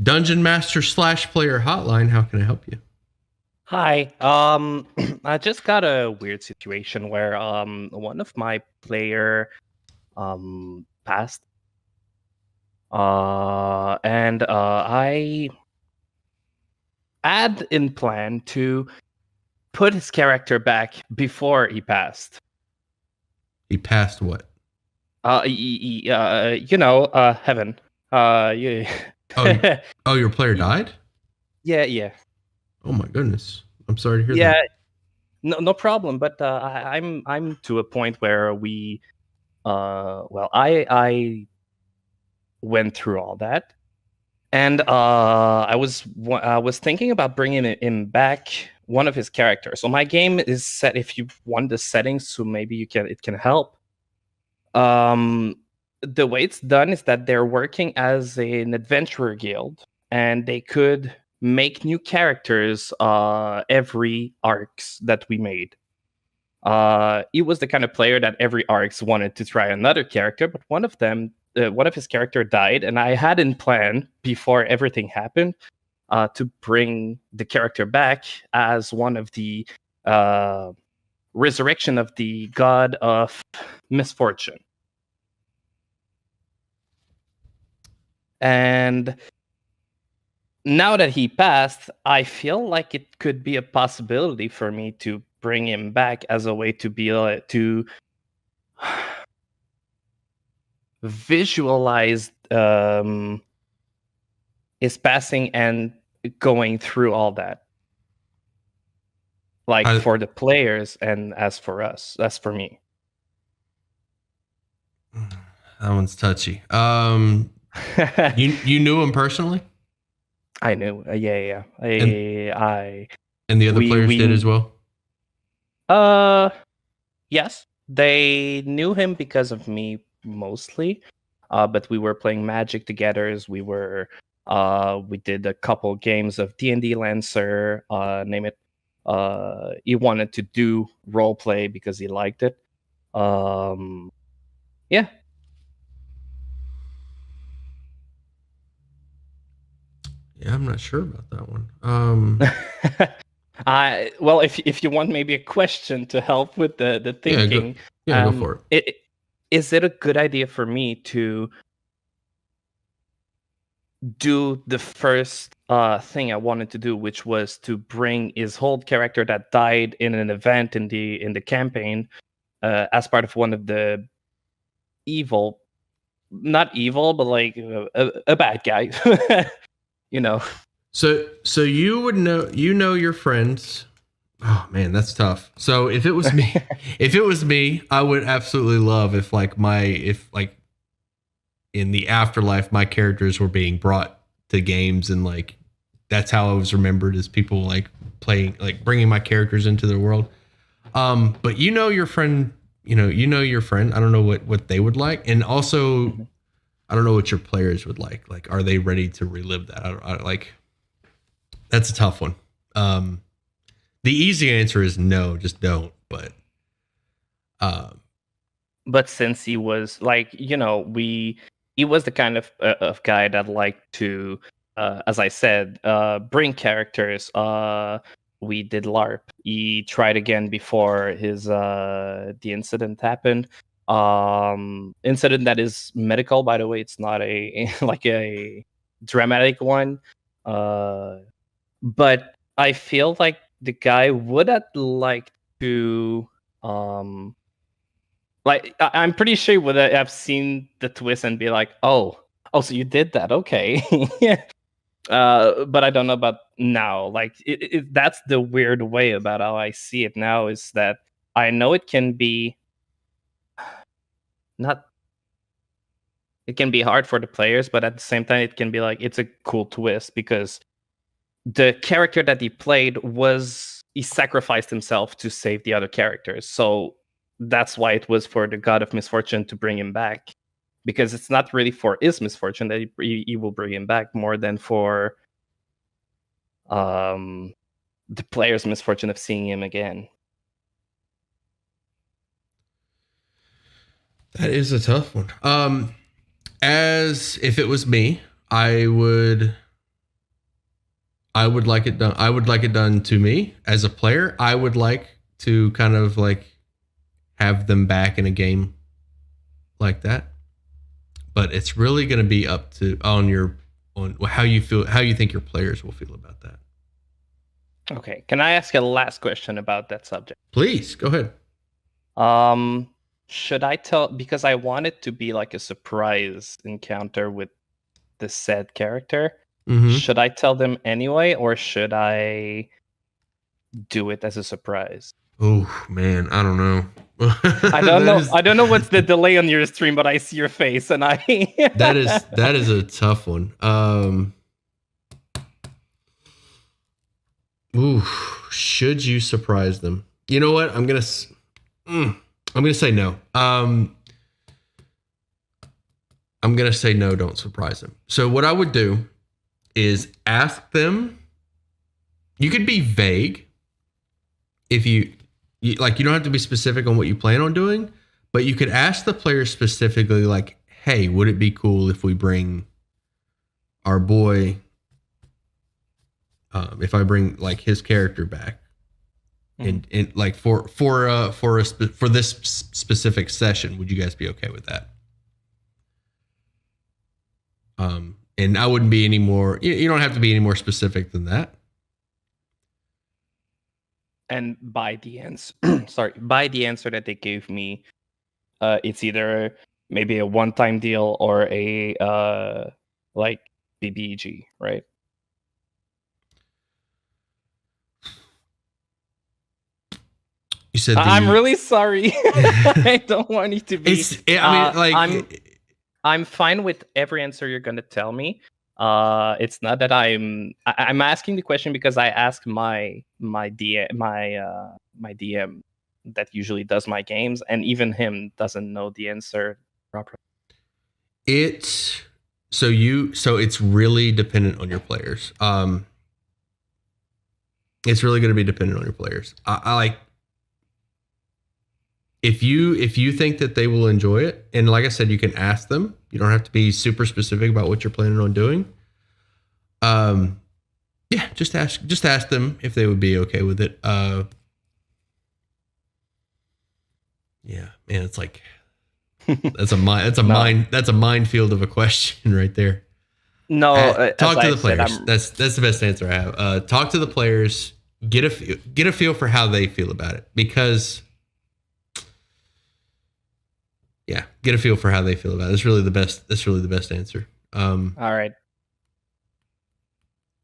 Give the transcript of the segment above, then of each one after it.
Dungeon Master slash player hotline. How can I help you? Hi. I just got a weird situation where one of my player passed. And I had in plan to put his character back before he passed. He passed what? Heaven. Yeah. Oh, oh, your player died? Yeah, yeah. Oh my goodness. I'm sorry to hear Yeah, that. no problem, but I'm to a point where I went through all that. And I was thinking about bringing him back, one of his characters. So my game is set. If you want the settings, so maybe it can help. Um, the way it's done is that they're working as an adventurer guild, and they could make new characters every arcs that we made. He was the kind of player that every arcs wanted to try another character, but one of his character died, and I had in plan before everything happened to bring the character back as one of the uh, resurrection of the god of misfortune. And now that he passed, I feel like it could be a possibility for me to bring him back as a way to be to visualize his passing and going through all that, like I, for the players and as for us, as for me. that one's touchy. You knew him personally, I knew, yeah, and I and the other players did we as well. uh yes, they knew him because of me mostly, but we were playing Magic together. As we did a couple games of D&D Lancer, name it. He wanted to do role play because he liked it. Um, yeah. Yeah, I'm not sure about that one. If you want maybe a question to help with the Yeah, go. thinking, Yeah, go for it. is it a good idea for me to do the first thing I wanted to do, which was to bring his whole character that died in an event in the campaign, as part of one of the evil, not evil, but like a bad guy, you know. So you know your friends. Oh man, that's tough. So if it was me, I would absolutely love if like in the afterlife my characters were being brought to games, and like that's how I was remembered, as people like playing, like bringing my characters into their world. But your friend, your friend. I don't know what they would like, and also Mhm. I don't know what your players would like. Like, are they ready to relive that? Like that's a tough one. Um, the easy answer is no, just don't. But um, But since he was like, he was the kind of guy that liked to, as I said, bring characters. We did LARP. He tried again before his the incident happened. Incident that is medical, by the way. It's not a like a dramatic one. Uh, but I feel like the guy would have liked to um like I'm pretty sure he would have seen the twist and be like, oh, so you did that, okay. But I don't know about now. Like that's the weird way about how I see it now, is that I know it can be not. It can be hard for the players, but at the same time, it can be like it's a cool twist because the character that he played he sacrificed himself to save the other characters. So that's why it was for the god of misfortune to bring him back, because it's not really for his misfortune that he will bring him back, more than for um the player's misfortune of seeing him again. that is a tough one. As if it was me, I would. I would like it done. I would like it done to me as a player. I would like to kind of like have them back in a game like that. But it's really going to be up to on how you feel, how you think your players will feel about that. Okay. Can I ask a last question about that subject? Please go ahead. Should I tell, because I want it to be like a surprise encounter with the said character? Mm-hmm. Should I tell them anyway, or should I do it as a surprise? Oh man, I don't know. I don't know. I don't know what's the delay on your stream, but I see your face, and I. that is a tough one. Ooh, should you surprise them? You know what? I'm gonna say no. I'm gonna say no. Don't surprise them. So what I would do is ask them. You could be vague if you like. You don't have to be specific on what you plan on doing, but you could ask the player specifically, like, "Hey, would it be cool if we bring our boy?" If I bring like his character back, and like for this specific session, would you guys be okay with that? And I wouldn't be any more. You don't have to be any more specific than that. And by the answer, by the answer that they gave me, it's either maybe a one-time deal or a like BBG, right? You said I'm really sorry. I don't want you to be. I'm fine with every answer you're gonna tell me. It's not that I'm asking the question because I asked my DM that usually does my games, and even him doesn't know the answer properly. So it's really dependent on your players. It's really going to be dependent on your players. I like if you think that they will enjoy it, and like I said, you can ask them. You don't have to be super specific about what you're planning on doing. Yeah, just ask them if they would be okay with it. Yeah, man, it's like that's a minefield of a question right there. No, talk to the players. That's the best answer I have. Talk to the players. Get a feel for how they feel about it, because yeah, get a feel for how they feel about it. That's really the best answer. All right.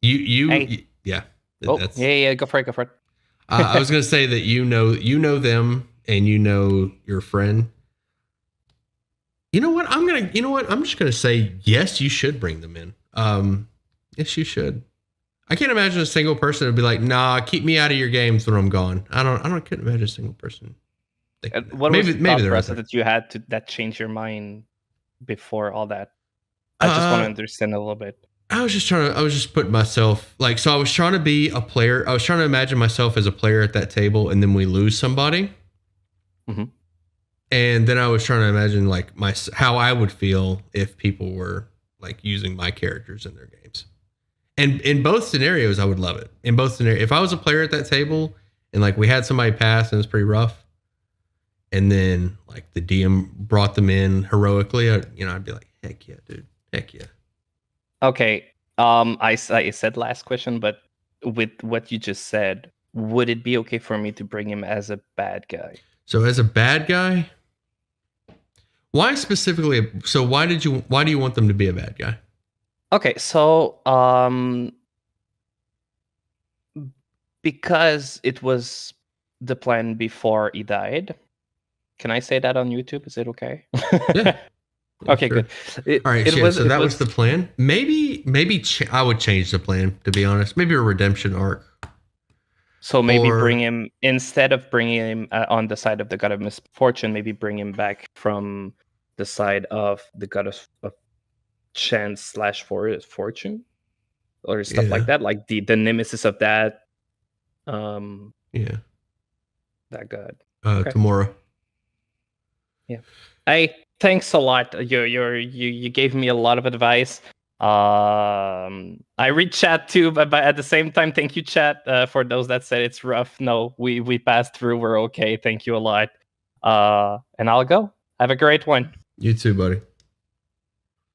Yeah. Yeah. Go for it. I was gonna say that you know them and you know your friend. You know what? I'm just gonna say yes. You should bring them in. Yes, you should. I can't imagine a single person would be like, "Nah, keep me out of your games when I'm gone." I couldn't imagine a single person. What maybe the process that you had that changed your mind before all that? I just want to understand a little bit. I was just putting myself like, so I was trying to be a player. I was trying to imagine myself as a player at that table, and then we lose somebody. Mm-hmm. And then I was trying to imagine like how I would feel if people were like using my characters in their games. And in both scenarios, I would love it. In both scenarios, if I was a player at that table and like we had somebody pass and it was pretty rough, and then like the DM brought them in heroically, I'd be like, heck yeah, dude, heck yeah. Okay. I said last question, but with what you just said, would it be okay for me to bring him as a bad guy? So as a bad guy, why specifically? So why do you want them to be a bad guy? Okay, so because it was the plan before he died. Can I say that on YouTube? Is it okay? Yeah. Okay, sure. Good. All right, so that was the plan. Maybe I would change the plan, to be honest. Maybe a redemption arc. So maybe bring him, instead of bringing him on the side of the god of misfortune, maybe bring him back from the side of the god of chance / fortune, or stuff like that, like the nemesis of that. Yeah. That god. Tomorrow. Yeah. Hey, thanks a lot. You gave me a lot of advice. I read chat too, but at the same time, thank you, chat, for those that said it's rough. No, we passed through. We're okay. Thank you a lot. And I'll go. Have a great one. You too, buddy.